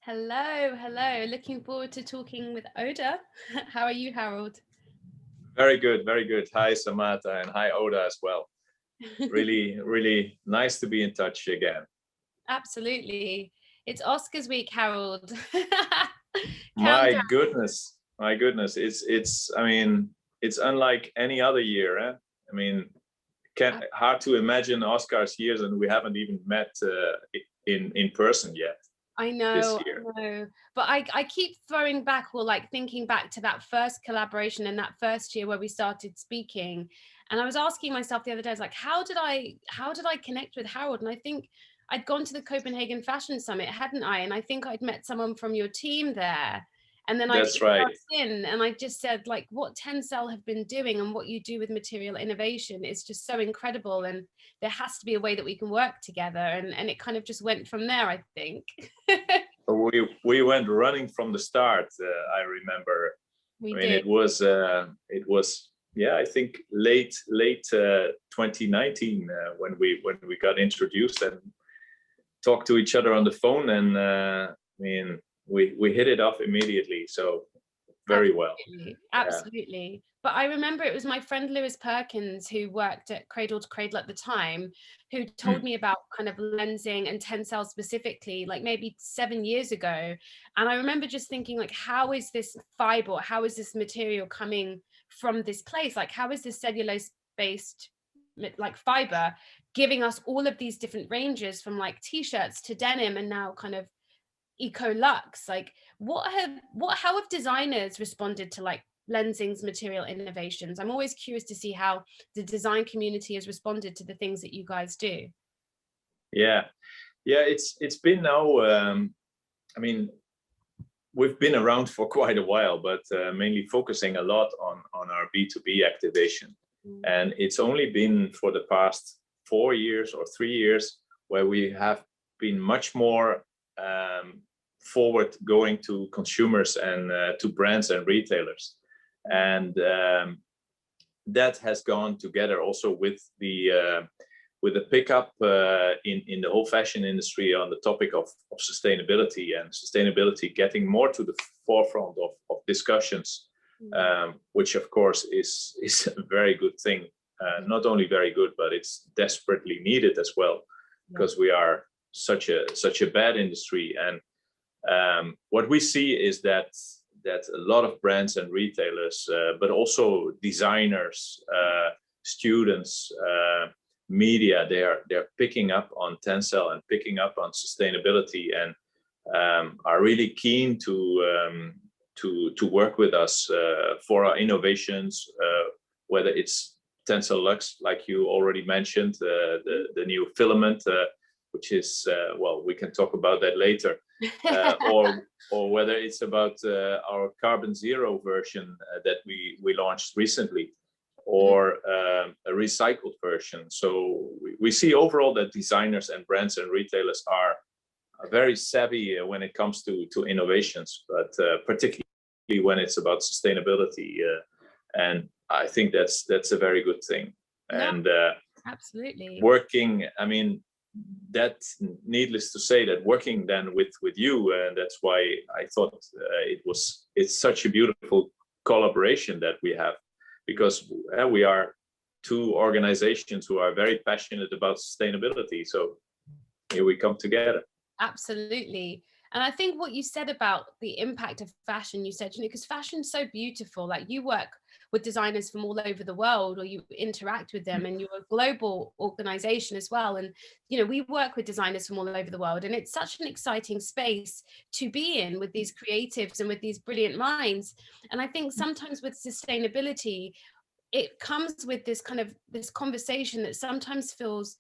Hello, hello. Looking forward to talking with Oda. How are you, Harold? Very good, very good. Hi, Samantha, and hi, Oda, as well. Really, really nice to be in touch again. Absolutely. It's Oscars week, Harold. My Countdown. goodness, my goodness. I mean, it's unlike any other year. Eh? I mean, hard to imagine Oscars years, and we haven't even met in person yet I this know, year. I know. But I keep throwing back or like thinking back to that first collaboration in that first year where we started speaking. And I was asking myself the other day, I was like, how did I connect with Harold? And I think I'd gone to the Copenhagen Fashion Summit, hadn't I? And I think I'd met someone from your team there. And then I'd That's right. emailed in and I just said, like, what Tencel have been doing and what you do with material innovation is just so incredible. And there has to be a way that we can work together. And it kind of just went from there, I think. We went running from the start. I remember. We I mean, did. it was yeah, I think late 2019 when we got introduced and talked to each other on the phone, and I mean, we hit it off immediately. So very well. Absolutely, Yeah. absolutely. But I remember it was my friend Lewis Perkins, who worked at Cradle to Cradle at the time, who told Mm. me about kind of lensing and Tencel specifically, like maybe 7 years ago. And I remember just thinking, like, how is this fiber, how is this material coming from this place? Like, how is this cellulose-based like fiber giving us all of these different ranges from like t-shirts to denim and now kind of eco luxe? Like, how have designers responded to like lensing's material innovations? I'm always curious to see how the design community has responded to the things that you guys do. Yeah, yeah. It's been now. I mean, we've been around for quite a while, but mainly focusing a lot on our B2B activation. And it's only been for the past 4 years or 3 years where we have been much more forward going to consumers and to brands and retailers. And that has gone together also with the pickup in the whole fashion industry on the topic of sustainability, and sustainability getting more to the forefront of discussions, which of course is a very good thing. Not only very good, but it's desperately needed as well, because we are such a bad industry. And what we see is that a lot of brands and retailers, but also designers, students, media, they're picking up on Tencel and picking up on sustainability, and are really keen to work with us for our innovations, whether it's Tencel Luxe, like you already mentioned, the new filament, which is well, we can talk about that later, or whether it's about our carbon zero version that we launched recently, or a recycled version. So we see overall that designers and brands and retailers are very savvy when it comes to innovations, but particularly when it's about sustainability. And I think that's a very good thing. No, And absolutely. working, I mean, that needless to say, that working then with you, and that's why I thought it's such a beautiful collaboration that we have, because we are two organizations who are very passionate about sustainability. So here we come together. Absolutely. And I think what you said about the impact of fashion, you said, because fashion's so beautiful. Like, you work with designers from all over the world, or you interact with them, and you're a global organization as well. And, we work with designers from all over the world. And it's such an exciting space to be in with these creatives and with these brilliant minds. And I think sometimes with sustainability, it comes with this kind of this conversation that sometimes feels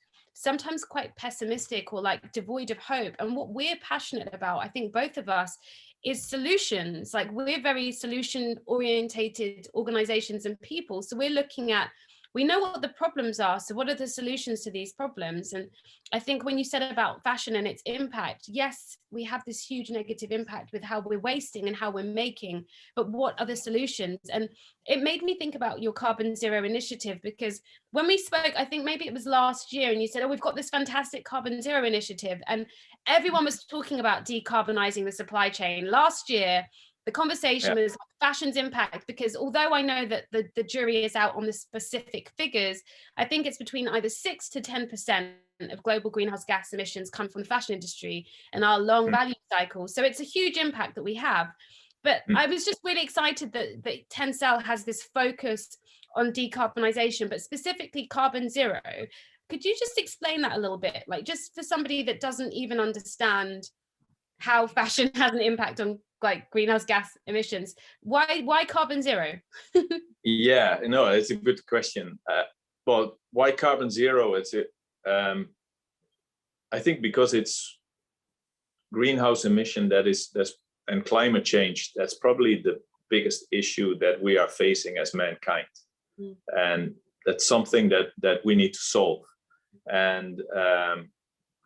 quite pessimistic or like devoid of hope. And what we're passionate about, I think both of us, is solutions. Like, we're very solution orientated organizations and people. So we're looking at we know what the problems are. So what are the solutions to these problems? And I think when you said about fashion and its impact, yes, we have this huge negative impact with how we're wasting and how we're making, but what are the solutions? And it made me think about your carbon zero initiative, because when we spoke, I think maybe it was last year, and you said, oh, we've got this fantastic carbon zero initiative, and everyone was talking about decarbonizing the supply chain. Last year, the conversation was fashion's impact, because although I know that the jury is out on the specific figures, I think it's between either 6 to 10% of global greenhouse gas emissions come from the fashion industry and our long value cycles. So it's a huge impact that we have. But I was just really excited that Tencel has this focus on decarbonization, but specifically carbon zero. Could you just explain that a little bit? Like, just for somebody that doesn't even understand how fashion has an impact on like greenhouse gas emissions, why carbon zero? Yeah, no, it's a good question. Well, why carbon zero? I think because it's greenhouse emission and climate change, that's probably the biggest issue that we are facing as mankind. And that's something that we need to solve. And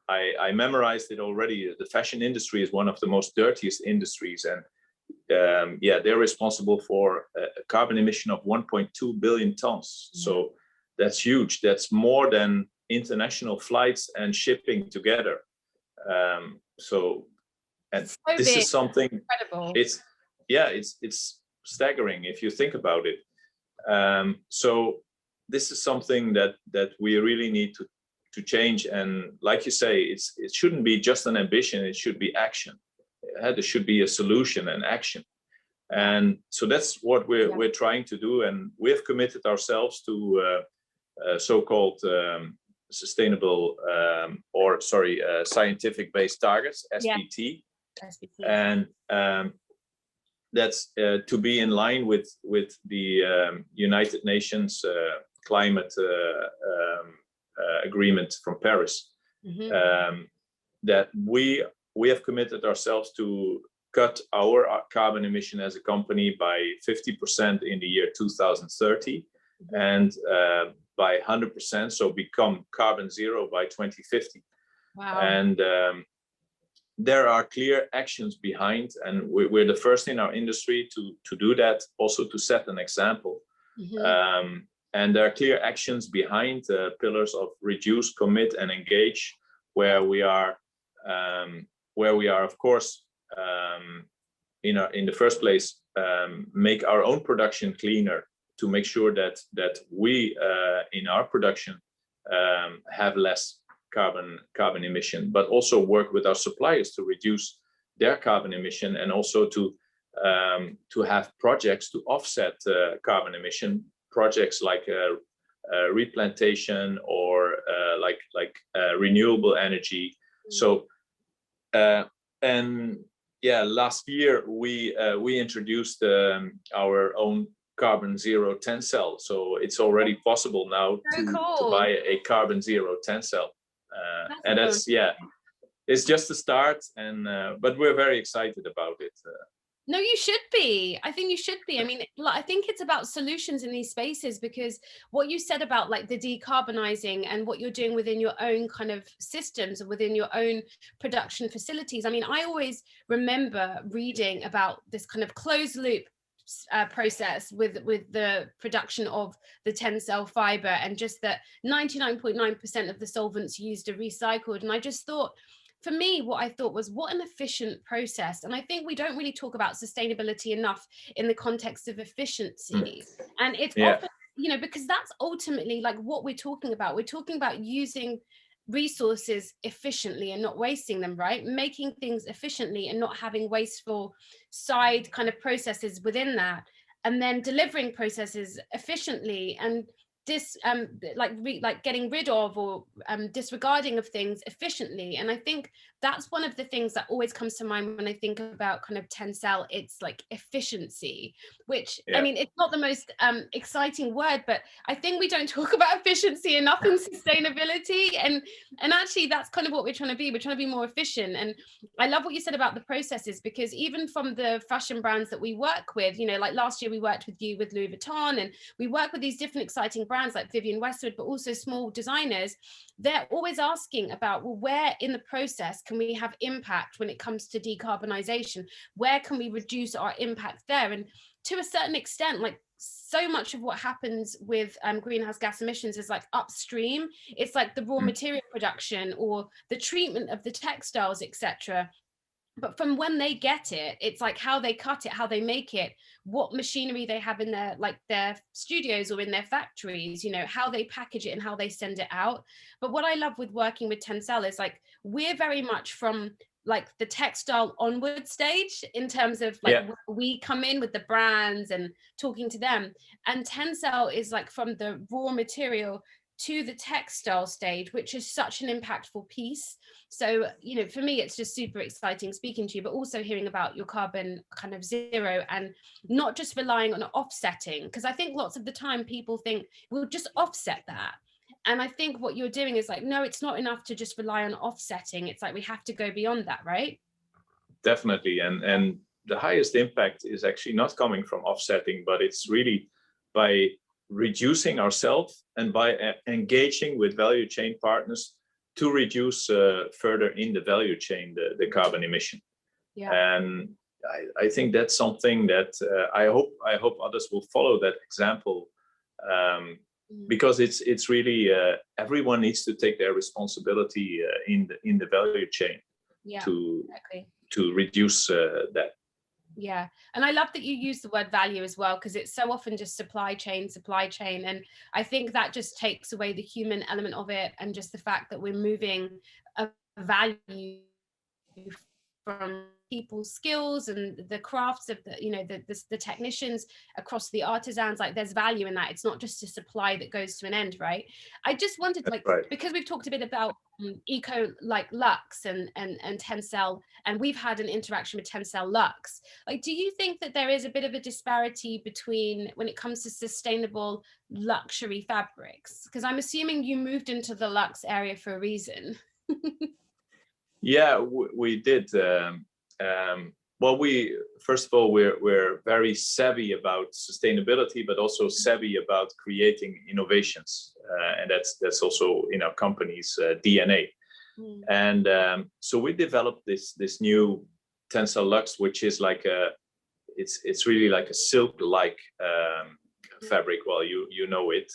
I memorized it already. The fashion industry is one of the most dirtiest industries, and they're responsible for a carbon emission of 1.2 billion tons. So that's huge. That's more than international flights and shipping together. This big. Is something incredible. It's staggering if you think about it. So this is something that we really need to change. And like you say, it shouldn't be just an ambition, it should be action. There should be a solution and action. And so that's what we're trying to do. And we have committed ourselves to so-called scientific-based targets, SBT. And that's to be in line with the United Nations climate agreement from Paris. That we have committed ourselves to cut our carbon emission as a company by 50% in the year 2030, and by 100%, so become carbon zero by 2050. Wow. And there are clear actions behind, and we're the first in our industry to do that, also to set an example. And there are clear actions behind pillars of reduce, commit, and engage, where we are, of course, in the first place, make our own production cleaner, to make sure that we in our production have less carbon emission, but also work with our suppliers to reduce their carbon emission, and also to have projects to offset carbon emission, projects like replantation or like renewable energy. So last year we introduced our own carbon zero Tencel. So it's already possible now to buy a carbon zero Tencel. And that's it's just a start, and but we're very excited about it. No, you should be. I think you should be. I mean, I think it's about solutions in these spaces, because what you said about like the decarbonizing and what you're doing within your own kind of systems and within your own production facilities. I mean, I always remember reading about this kind of closed loop process with the production of the Tencel fiber, and just that 99.9% of the solvents used are recycled. And I just thought, for me, what I thought was, what an efficient process. And I think we don't really talk about sustainability enough in the context of efficiency. And it's often, because that's ultimately like what we're talking about. We're talking about using resources efficiently and not wasting them, right? Making things efficiently and not having wasteful side kind of processes within that, and then delivering processes efficiently, and getting rid of or disregarding of things efficiently. And I think that's one of the things that always comes to mind when I think about kind of Tencel. It's like efficiency, which I mean, it's not the most exciting word, but I think we don't talk about efficiency enough in sustainability. And actually that's kind of what we're trying to be. We're trying to be more efficient. And I love what you said about the processes, because even from the fashion brands that we work with, like last year we worked with you with Louis Vuitton, and we work with these different exciting brands. brands like Vivienne Westwood, but also small designers, they're always asking about, well, where in the process can we have impact when it comes to decarbonization? Where can we reduce our impact there? And to a certain extent, like so much of what happens with greenhouse gas emissions is like upstream. It's like the raw material production or the treatment of the textiles, etc. But from when they get it, it's like how they cut it, how they make it, what machinery they have in their, like their studios or in their factories, you know, how they package it and how they send it out. But what I love with working with Tencel is like, we're very much from like the textile onward stage in terms of like we come in with the brands and talking to them. And Tencel is like from the raw material to the textile stage, which is such an impactful piece. So, you know, for me, it's just super exciting speaking to you, but also hearing about your carbon kind of zero and not just relying on offsetting, because I think lots of the time people think we'll just offset that. And I think what you're doing is like, no, it's not enough to just rely on offsetting. It's like we have to go beyond that, right? Definitely. And the highest impact is actually not coming from offsetting, but it's really by reducing ourselves and by engaging with value chain partners to reduce further in the value chain the carbon emission. And I think that's something that I hope others will follow that example, because it's really everyone needs to take their responsibility in the value chain to reduce that. Yeah. And I love that you use the word value as well, because it's so often just supply chain. And I think that just takes away the human element of it, and just the fact that we're moving a value from people's skills and the crafts of the, you know, the technicians across the artisans. Like there's value in that. It's not just a supply that goes to an end, right? I just wanted, because we've talked a bit about eco like Luxe and Tencel, and we've had an interaction with Tencel Luxe. Like, do you think that there is a bit of a disparity between when it comes to sustainable luxury fabrics? Because I'm assuming you moved into the Luxe area for a reason. Yeah, we did. Well, first of all, we're very savvy about sustainability, but also savvy about creating innovations, and that's also in our company's DNA. And so we developed this new Tencel Luxe, which is like it's really like a silk-like fabric. Well, you know it,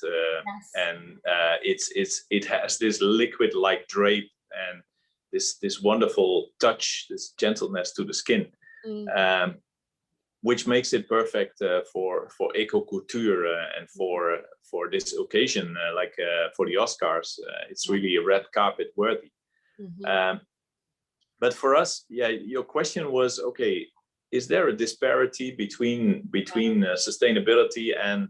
and it has this liquid-like drape and this wonderful touch, this gentleness to the skin, which makes it perfect for eco couture and for this occasion, like for the Oscars. It's really a red carpet worthy. But for us, your question was, okay, is there a disparity between sustainability and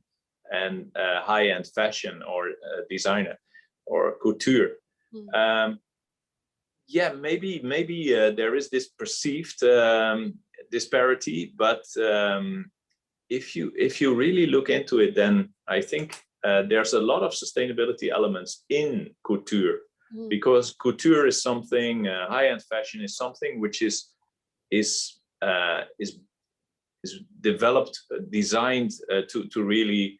high-end fashion or designer or couture? Yeah, maybe there is this perceived disparity, but if you really look into it, then I think there's a lot of sustainability elements in couture, because couture is something, high-end fashion is something which is developed, designed to really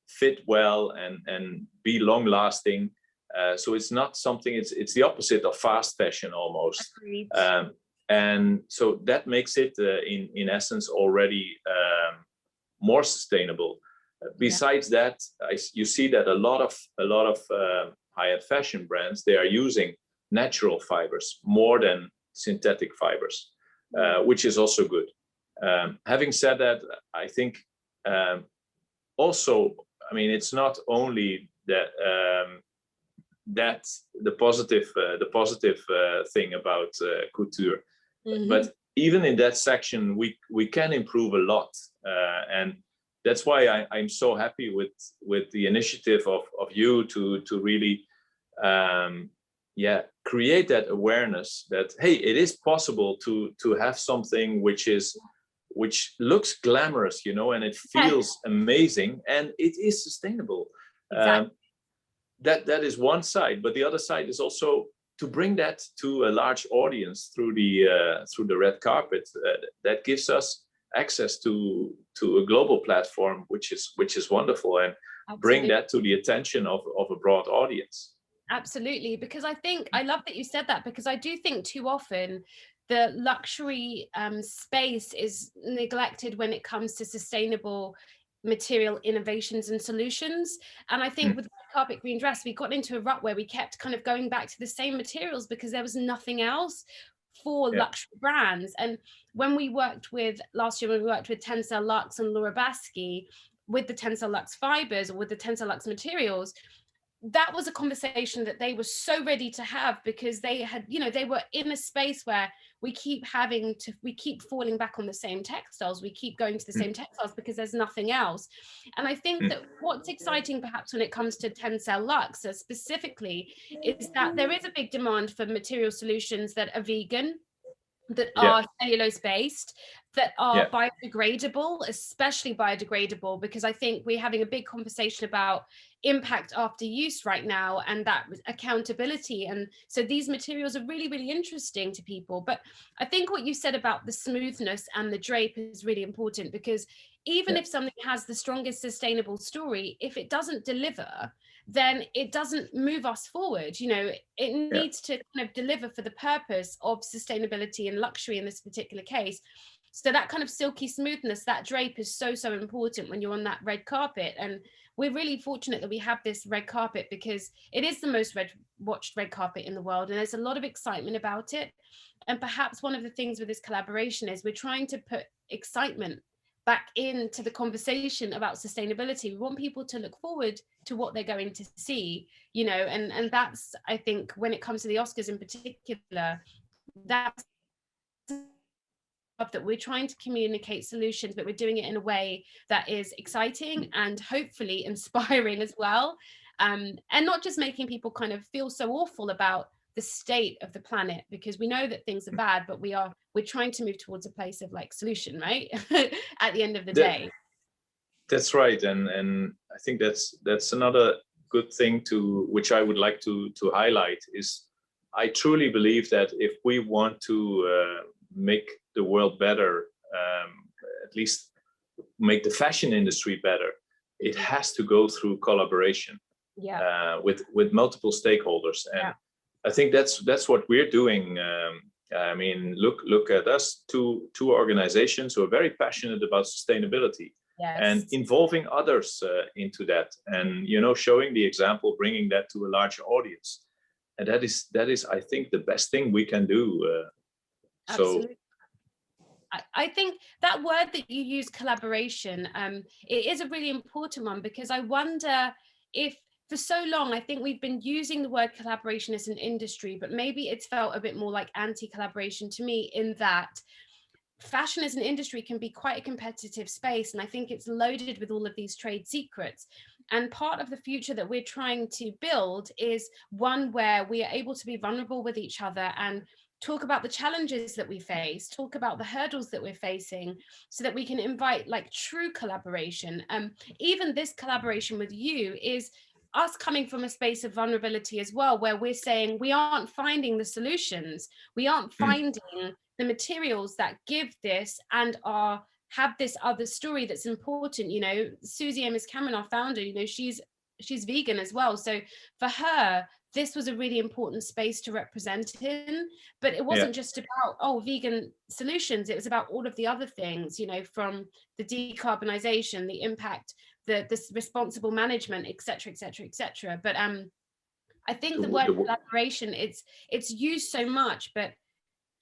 fit well and be long-lasting. So it's not something, it's the opposite of fast fashion almost. And so that makes it in essence already more sustainable. Besides that, you see that a lot of high-end fashion brands, they are using natural fibers more than synthetic fibers, which is also good. Having said that, I think also, I mean, it's not only that that's the positive thing about couture, but even in that section we can improve a lot, and that's why I'm so happy with the initiative of you to really create that awareness that, hey, it is possible to have something which looks glamorous, you know, and it feels amazing, and it is sustainable. Exactly. That is one side, but the other side is also to bring that to a large audience through the red carpet. That gives us access to a global platform, which is wonderful. And bring that to the attention of a broad audience. Absolutely, because I think, I love that you said that, because I do think too often the luxury space is neglected when it comes to sustainable material innovations and solutions. And I think with carpet green dress, we got into a rut where we kept kind of going back to the same materials because there was nothing else for luxury brands. And when we worked with, last year when we worked with Tencel Luxe and Laura Baskey with the Tencel Luxe fibers or with the Tencel Luxe materials, that was a conversation that they were so ready to have, because they had, you know, they were in a space where we keep falling back on the same textiles, we keep going to the same textiles because there's nothing else. And I think that what's exciting perhaps when it comes to Tencel Luxe specifically is that there is a big demand for material solutions that are vegan, that are cellulose based, that are biodegradable, especially biodegradable, because I think we're having a big conversation about impact after use right now, and that accountability. And so these materials are really, really interesting to people. But I think what you said about the smoothness and the drape is really important, because even if something has the strongest sustainable story, if it doesn't deliver, then it doesn't move us forward. You know, it needs to kind of deliver for the purpose of sustainability and luxury in this particular case. So that kind of silky smoothness, that drape is so, so important when you're on that red carpet. And we're really fortunate that we have this red carpet, because it is the most watched red carpet in the world, and there's a lot of excitement about it. And perhaps one of the things with this collaboration is we're trying to put excitement back into the conversation about sustainability. We want people to look forward to what they're going to see, you know, and that's, I think, when it comes to the Oscars in particular, that's that we're trying to communicate solutions, but we're doing it in a way that is exciting and hopefully inspiring as well, and not just making people kind of feel so awful about the state of the planet, because we know that things are bad, but we're trying to move towards a place of like solution, right? At the end of the day. That's right, and I think that's another good thing which I would like to highlight is, I truly believe that if we want to make the world better, at least make the fashion industry better, it has to go through collaboration with multiple stakeholders. And I think that's what we're doing. I mean, look at us, two organizations who are very passionate about sustainability and involving others into that, and, you know, showing the example, bringing that to a larger audience. And that is, I think, the best thing we can do. Absolutely. I think that word that you use, collaboration, it is a really important one, because I wonder if for so long, I think we've been using the word collaboration as an industry, but maybe it's felt a bit more like anti-collaboration to me, in that fashion as an industry can be quite a competitive space. And I think it's loaded with all of these trade secrets. And part of the future that we're trying to build is one where we are able to be vulnerable with each other and talk about the challenges that we face, talk about the hurdles that we're facing, so that we can invite like true collaboration. Even this collaboration with you is us coming from a space of vulnerability as well, where we're saying we aren't finding the solutions, we aren't finding the materials that give this and have this other story that's important. You know, Susie Amos Cameron, our founder, you know, she's vegan as well. So for her, this was a really important space to represent in, but it wasn't just about, vegan solutions. It was about all of the other things, you know, from the decarbonization, the impact, this responsible management, et cetera, et cetera, et cetera. But I think the word collaboration, it's used so much, but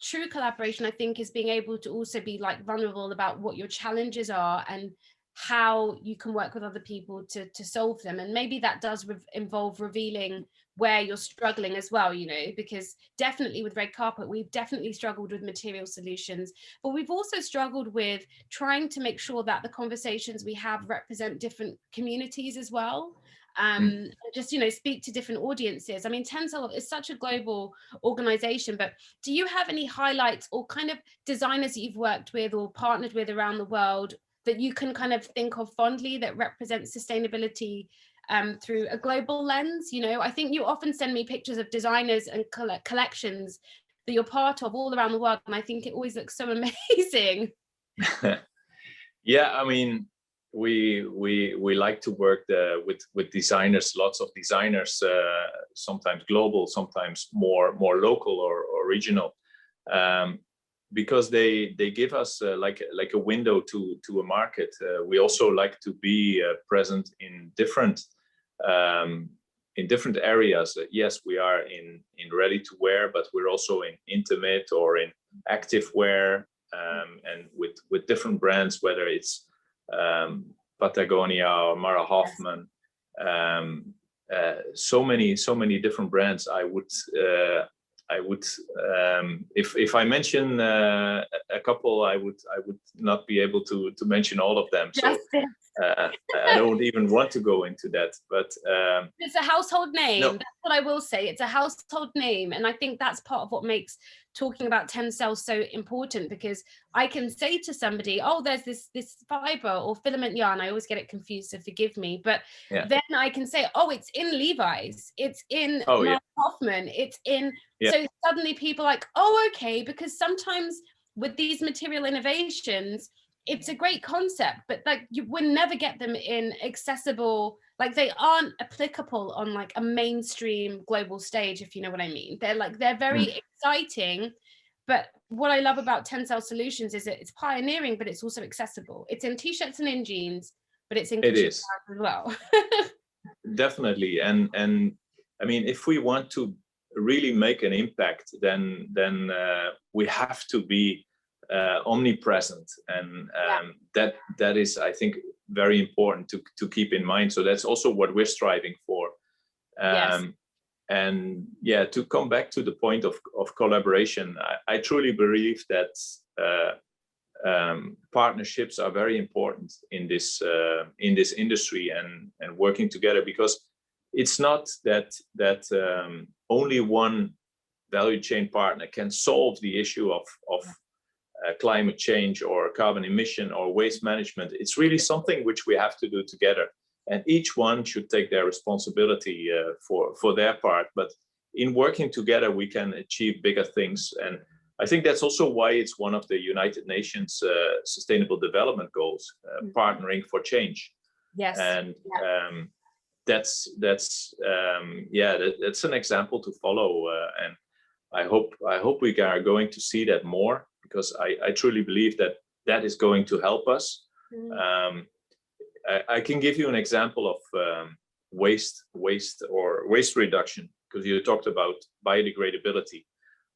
true collaboration, I think, is being able to also be like vulnerable about what your challenges are and how you can work with other people to solve them. And maybe that does involve revealing where you're struggling as well, you know, because definitely with Red Carpet, we've definitely struggled with material solutions, but we've also struggled with trying to make sure that the conversations we have represent different communities as well. Just, you know, speak to different audiences. I mean, Tencel is such a global organization, but do you have any highlights or kind of designers that you've worked with or partnered with around the world that you can kind of think of fondly that represent sustainability through a global lens? You know, I think you often send me pictures of designers and collections that you're part of all around the world, and I think it always looks so amazing. Yeah, I mean, we like to work with designers, lots of designers, sometimes global, sometimes more local or regional, because they give us like a window to a market. We also like to be present in different areas. Yes, we are in ready to wear, but we're also in intimate or in active wear, and with different brands, whether it's Patagonia or Mara Hoffman, so many different brands. I would if I mention a couple, I would not be able to mention all of them. So I don't even want to go into that. But it's a household name. No. That's what I will say. It's a household name, and I think that's part of what makes talking about Tencel so important, because I can say to somebody, oh, there's this fiber or filament yarn. I always get it confused, so forgive me. But then I can say, oh, it's in Levi's, it's in Mark Hoffman, it's in. So suddenly people are like, oh, okay, because sometimes with these material innovations, it's a great concept, but like you would never get them in accessible, like they aren't applicable on like a mainstream global stage, if you know what I mean. They're very exciting, but what I love about Tencel Solutions is that it's pioneering, but it's also accessible. It's in t-shirts and in jeans, but it's in as well. Definitely. And I mean, if we want to really make an impact, then we have to be omnipresent, and that is, I think, very important to keep in mind. So that's also what we're striving for. And to come back to the point of collaboration, I truly believe that partnerships are very important in this industry, and working together, because it's not that only one value chain partner can solve the issue of climate change or carbon emission or waste management. It's really something which we have to do together, and each one should take their responsibility for their part. But in working together, we can achieve bigger things. And I think that's also why it's one of the United Nations Sustainable Development Goals, partnering for change. And that's an example to follow, and I hope we are going to see that more, because I truly believe that is going to help us. I can give you an example of waste reduction, because you talked about biodegradability.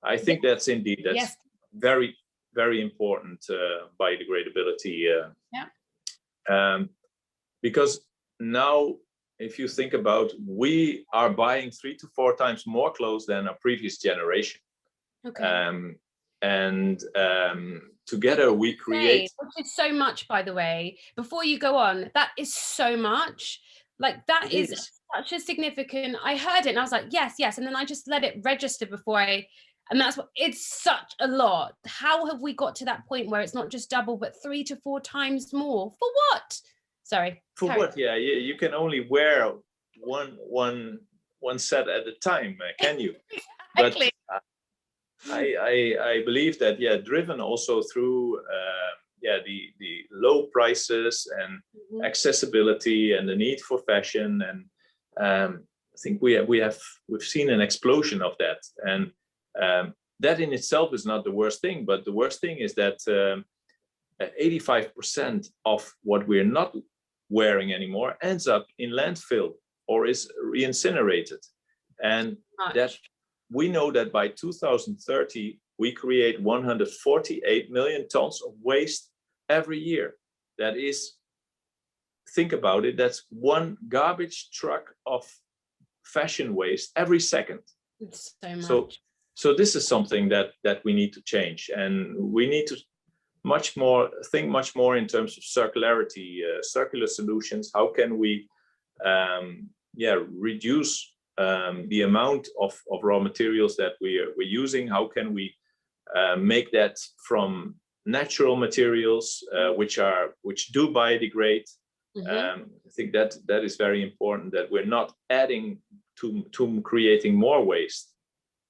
I think that's very, very important, biodegradability. Because now, if you think about, we are buying 3 to 4 times more clothes than our previous generation. Together we create, which is so much, by the way, before you go on, that is so much. Like that is such a significant, I heard it and I was like, yes, and then I just let it register and that's what, it's such a lot. How have we got to that point where it's not just double, but 3 to 4 times more? For what? Sorry. For what? Yeah, you can only wear one set at a time, can you? Exactly. But I believe that, driven also through the low prices and accessibility and the need for fashion, and I think we've seen an explosion of that, and that in itself is not the worst thing. But the worst thing is that 85% of what we're not wearing anymore ends up in landfill or is re-incinerated, and that we know that by 2030 we create 148 million tons of waste every year. That is, think about it, that's one garbage truck of fashion waste every second. It's so much. So this is something that we need to change, and we need to think much more in terms of circularity, circular solutions. How can we reduce the amount of raw materials that we're using? How can we make that from natural materials which do biodegrade? I think that is very important, that we're not adding to creating more waste.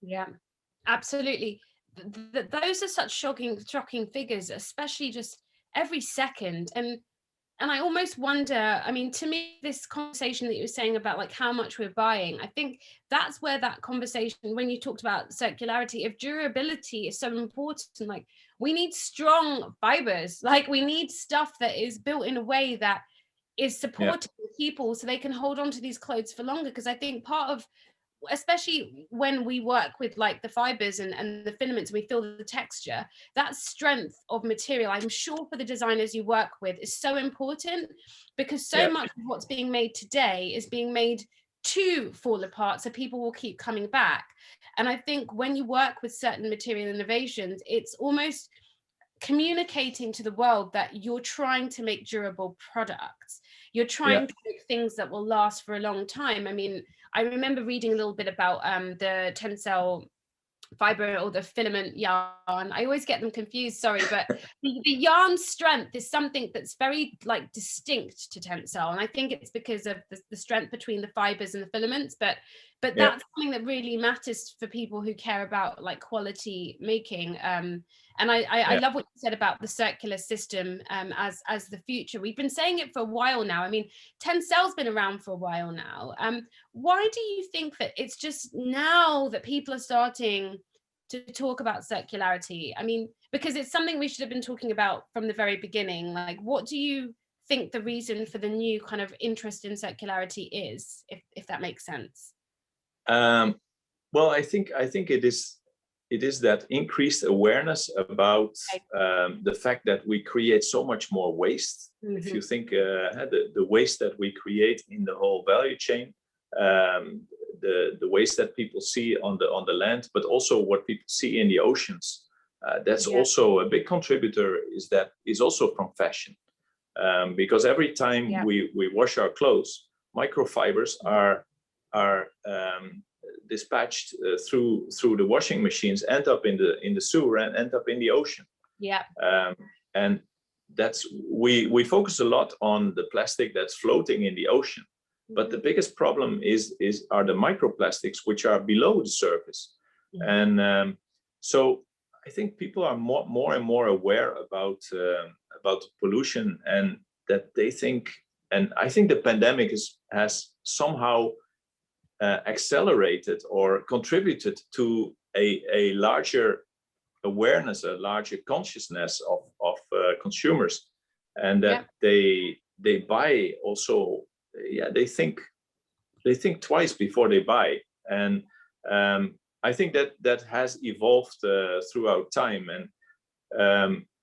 Yeah, absolutely. Those are such shocking figures, especially just every second. And I almost wonder, I mean, to me, this conversation that you were saying about like how much we're buying, I think that's where that conversation, when you talked about circularity, if durability is so important, like we need strong fibers, like we need stuff that is built in a way that is supporting people so they can hold on to these clothes for longer. Because I think part of, especially when we work with like the fibers and the filaments, we feel the texture, that strength of material, I'm sure for the designers you work with, is so important, because so much of what's being made today is being made to fall apart, so people will keep coming back. And I think when you work with certain material innovations, it's almost communicating to the world that you're trying to make durable products. You're trying to make things that will last for a long time. I mean, I remember reading a little bit about the Tencel fiber or the filament yarn. I always get them confused, sorry, but the yarn strength is something that's very like distinct to Tencel, and I think it's because of the strength between the fibers and the filaments, but that's something that really matters for people who care about like quality making. And I love what you said about the circular system as the future. We've been saying it for a while now. I mean, Tencel's been around for a while now. Why do you think that it's just now that people are starting to talk about circularity? I mean, because it's something we should have been talking about from the very beginning. Like, what do you think the reason for the new kind of interest in circularity is, if that makes sense? Well, I think it is that increased awareness about the fact that we create so much more waste. If you think the waste that we create in the whole value chain, the waste that people see on the land, but also what people see in the oceans, that's also a big contributor. Is also from fashion, because every time we wash our clothes, microfibers are dispatched through the washing machines, end up in the sewer and end up in the ocean. And that's we focus a lot on the plastic that's floating in the ocean, but the biggest problem are the microplastics, which are below the surface. And so I think people are more and more aware about pollution, and that they think, and I think the pandemic has somehow accelerated or contributed to a larger awareness, a larger consciousness of consumers, and that they buy also. They think twice before they buy, and I think that has evolved throughout time. And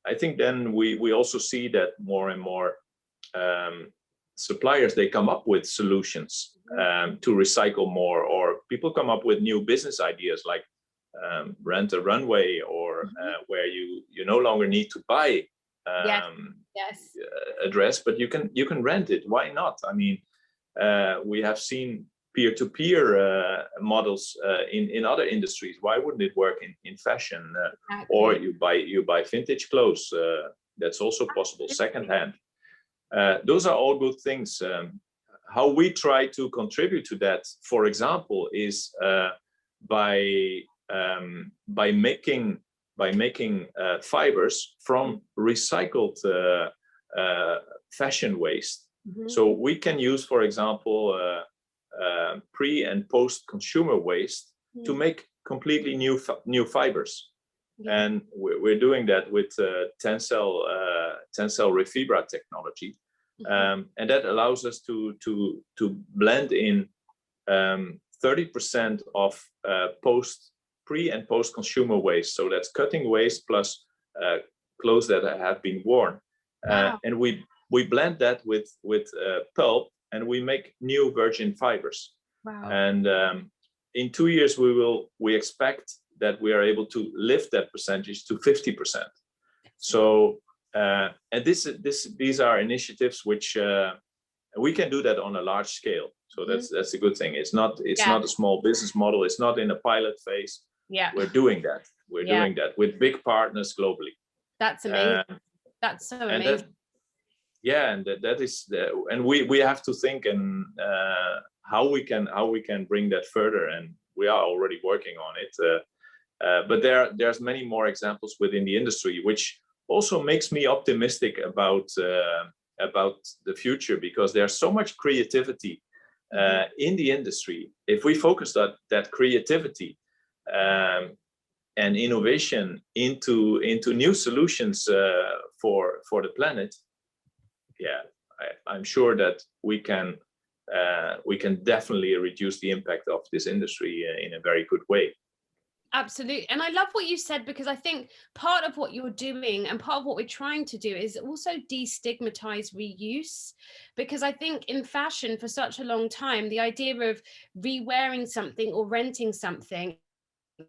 I think then we also see that more and more suppliers, they come up with solutions to recycle more, or people come up with new business ideas like rent a runway, or where you no longer need to buy a dress, but you can rent it. Why not? I mean, we have seen peer-to-peer models in other industries. Why wouldn't it work in fashion? Or you buy vintage clothes. That's also possible, secondhand. Those are all good things. How we try to contribute to that, for example, is by making fibers from recycled fashion waste. So we can use, for example, pre and post consumer waste to make completely new fibers. And we're doing that with Tencel Refibra technology, and that allows us to blend in 30% of pre and post consumer waste. So that's cutting waste plus clothes that have been worn, and we blend that with pulp, and we make new virgin fibers. And in 2 years we expect that we are able to lift that percentage to 50%. So and these are initiatives which we can do that on a large scale. So that's a good thing. It's not a small business model. It's not in a pilot phase. We're doing that. We're doing that with big partners globally. That's amazing. That's so amazing. And that is and we have to think and how we can bring that further, and we are already working on it. But there's many more examples within the industry, which also makes me optimistic about about the future, because there's so much creativity in the industry. If we focus that creativity and innovation into new solutions for the planet, yeah, I'm sure that we can definitely reduce the impact of this industry in a very good way. Absolutely. And I love what you said, because I think part of what you're doing and part of what we're trying to do is also destigmatize reuse, because I think in fashion for such a long time, the idea of re-wearing something or renting something,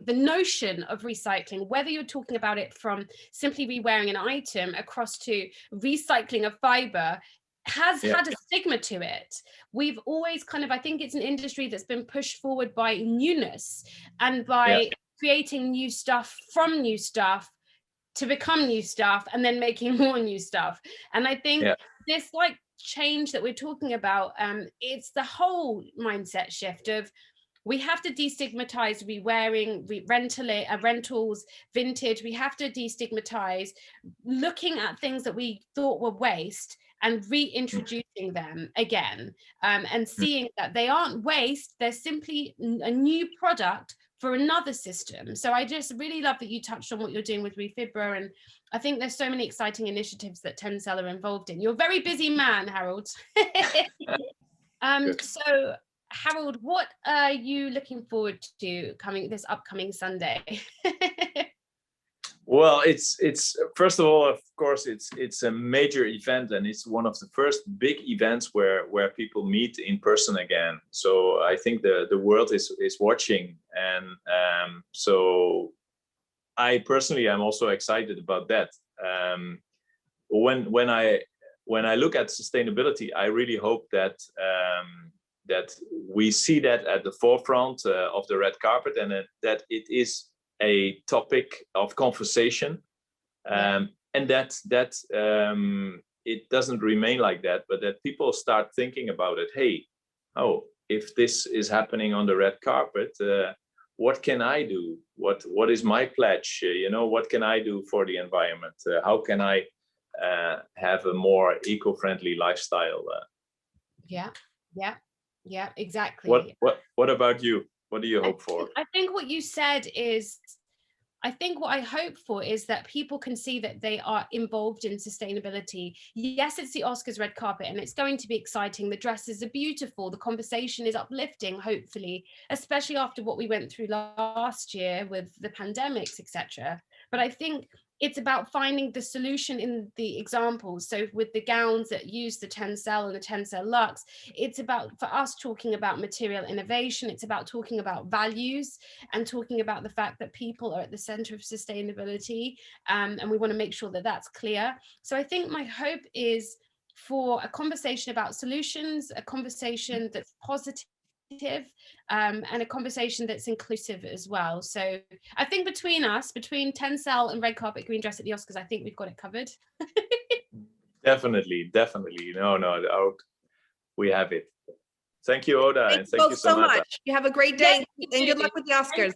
the notion of recycling, whether you're talking about it from simply re-wearing an item across to recycling a fiber, has had a stigma to it. We've always kind of, I think it's an industry that's been pushed forward by newness and by creating new stuff from new stuff to become new stuff and then making more new stuff. And I think this like change that we're talking about, it's the whole mindset shift of we have to destigmatize re-wearing, rentals, vintage. We have to destigmatize looking at things that we thought were waste and reintroducing them again, and seeing that they aren't waste, they're simply a new product for another system. So I just really love that you touched on what you're doing with Refibra, and I think there's so many exciting initiatives that Tencel are involved in. You're a very busy man, Harold. So Harold, what are you looking forward to this upcoming Sunday? Well, it's first of all, of course, it's a major event, and it's one of the first big events where people meet in person again. So I think the world is watching, and so I personally am also excited about that. When I look at sustainability, I really hope that that we see that at the forefront of the red carpet, and that it is a topic of conversation, and that it doesn't remain like that, but that people start thinking about it. Hey, if this is happening on the red carpet, what can I do? What is my pledge? What can I do for the environment? How can I have a more eco-friendly lifestyle? Yeah, exactly. What about you? What do you hope for? I think what you said is, I think what I hope for is that people can see that they are involved in sustainability. Yes, it's the Oscars red carpet and it's going to be exciting. The dresses are beautiful. The conversation is uplifting, hopefully, especially after what we went through last year with the pandemics, etc. But I think it's about finding the solution in the examples. So with the gowns that use the Tencel and the Tencel Luxe, it's about, for us, talking about material innovation. It's about talking about values and talking about the fact that people are at the center of sustainability. And we want to make sure that that's clear. So I think my hope is for a conversation about solutions, a conversation that's positive, and a conversation that's inclusive as well. So I think between us, between Tencel and red carpet green dress at the Oscars, I think we've got it covered. Definitely. No, we have it. Thank you, Oda, and thank you so much. You have a great day, and good luck with the Oscars.